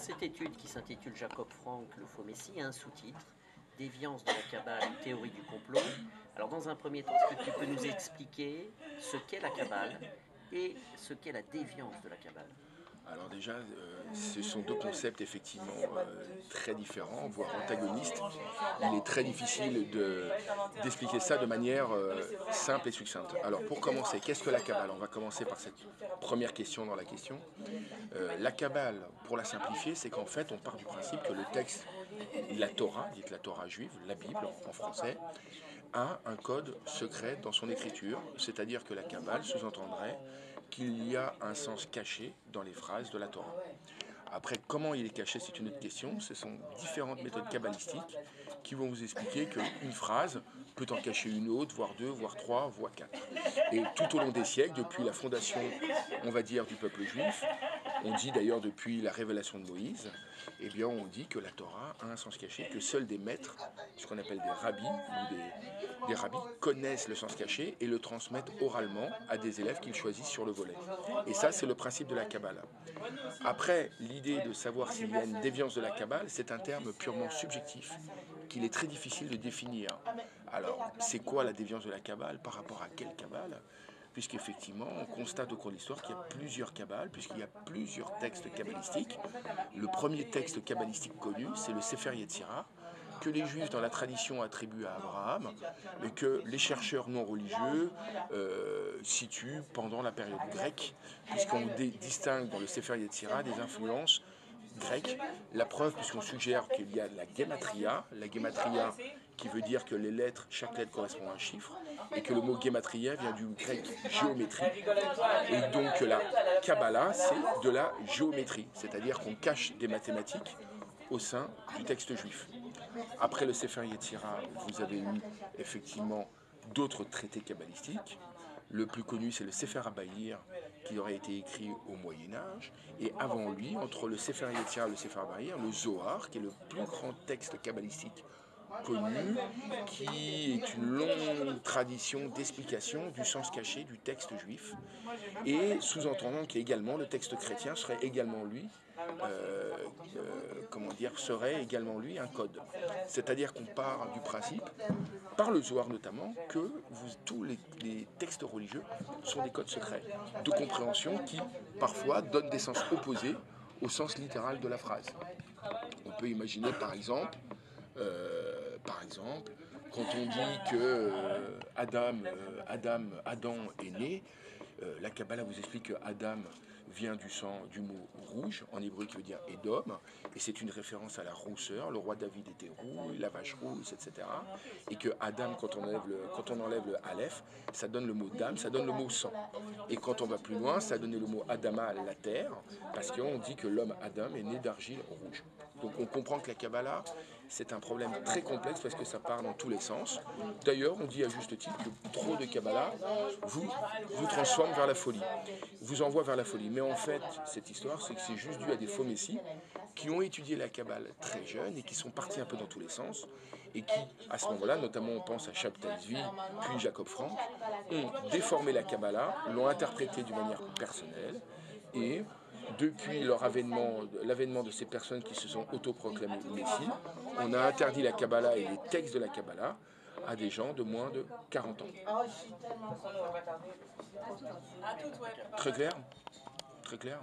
cette étude qui s'intitule Jacob Frank, le faux messie, il y a un sous-titre, Déviance de la Kabbale, théorie du complot. Alors dans un premier temps, est-ce que tu peux nous expliquer ce qu'est la Kabbale et ce qu'est la déviance de la Kabbale? Alors déjà, ce sont deux concepts effectivement très différents, voire antagonistes. Il est très difficile d'expliquer ça de manière simple et succincte. Alors pour commencer, qu'est-ce que la Kabbale? On va commencer par cette première question dans la question. La Kabbale, pour la simplifier, c'est qu'en fait on part du principe que le texte, la Torah, dite la Torah juive, la Bible en français, a un code secret dans son écriture, c'est-à-dire que la Kabbale sous-entendrait qu'il y a un sens caché dans les phrases de la Torah. Après, comment il est caché, c'est une autre question. Ce sont différentes méthodes kabbalistiques qui vont vous expliquer qu'une phrase peut en cacher une autre, voire deux, voire trois, voire quatre. Et tout au long des siècles, depuis la fondation, on va dire, du peuple juif, on dit d'ailleurs depuis la révélation de Moïse, eh bien on dit que la Torah a un sens caché, que seuls des maîtres, ce qu'on appelle des rabbis, ou des rabbis, connaissent le sens caché et le transmettent oralement à des élèves qu'ils choisissent sur le volet. Et ça, c'est le principe de la Kabbale. Après, l'idée de savoir s'il y a une déviance de la Kabbale, c'est un terme purement subjectif qu'il est très difficile de définir. Alors, c'est quoi la déviance de la Kabbale? Par rapport à quelle Kabbale? Puisqu'effectivement, on constate au cours de l'histoire qu'il y a plusieurs kabbales, puisqu'il y a plusieurs textes kabbalistiques. Le premier texte kabbalistique connu, c'est le Sefer Yetzirah, que les Juifs dans la tradition attribuent à Abraham, et que les chercheurs non religieux situent pendant la période grecque, puisqu'on distingue dans le Sefer Yetzirah des influences grecques. La preuve, puisqu'on suggère qu'il y a la gematria qui veut dire que les lettres, chaque lettre correspond à un chiffre, et que le mot gematria vient du grec géométrie, et donc la Kabbalah, c'est de la géométrie, c'est-à-dire qu'on cache des mathématiques au sein du texte juif. Après le Sefer Yetzirah, vous avez eu effectivement d'autres traités kabbalistiques. Le plus connu, c'est le Sefer Abayir, qui aurait été écrit au Moyen-Âge. Et avant lui, entre le Sefer Yetzirah et le Sefer Abayir, le Zohar, qui est le plus grand texte kabbalistique connu, qui est une longue tradition d'explication du sens caché du texte juif, et sous-entendant qu'également le texte chrétien serait également lui, serait également lui un code. C'est-à-dire qu'on part du principe, par le Zohar notamment, que tous les textes religieux sont des codes secrets de compréhension qui, parfois, donnent des sens opposés au sens littéral de la phrase. On peut imaginer, par exemple, quand on dit que Adam est né, la Kabbalah vous explique que Adam vient du mot rouge, en hébreu qui veut dire Édom, et c'est une référence à la rousseur. Le roi David était roux, la vache rousse, etc. Et que Adam, quand on enlève le Aleph, ça donne le mot Dam, ça donne le mot sang. Et quand on va plus loin, ça donne le mot Adama, la terre, parce qu'on dit que l'homme Adam est né d'argile rouge. Donc on comprend que la Kabbalah, c'est un problème très complexe parce que ça part dans tous les sens. D'ailleurs, on dit à juste titre que trop de Kabbalah vous transforme vers la folie, vous envoie vers la folie. Mais en fait, cette histoire, c'est que c'est juste dû à des faux messies qui ont étudié la Kabbale très jeunes et qui sont partis un peu dans tous les sens et qui, à ce moment-là, notamment on pense à Shabtai Tzvi, puis Jacob Frank, ont déformé la Kabbalah, l'ont interprétée d'une manière personnelle et depuis l'avènement de ces personnes qui se sont autoproclamées Messie, on a interdit la Kabbalah et les textes de la Kabbalah à des gens de moins de 40 ans. Très clair? Très clair?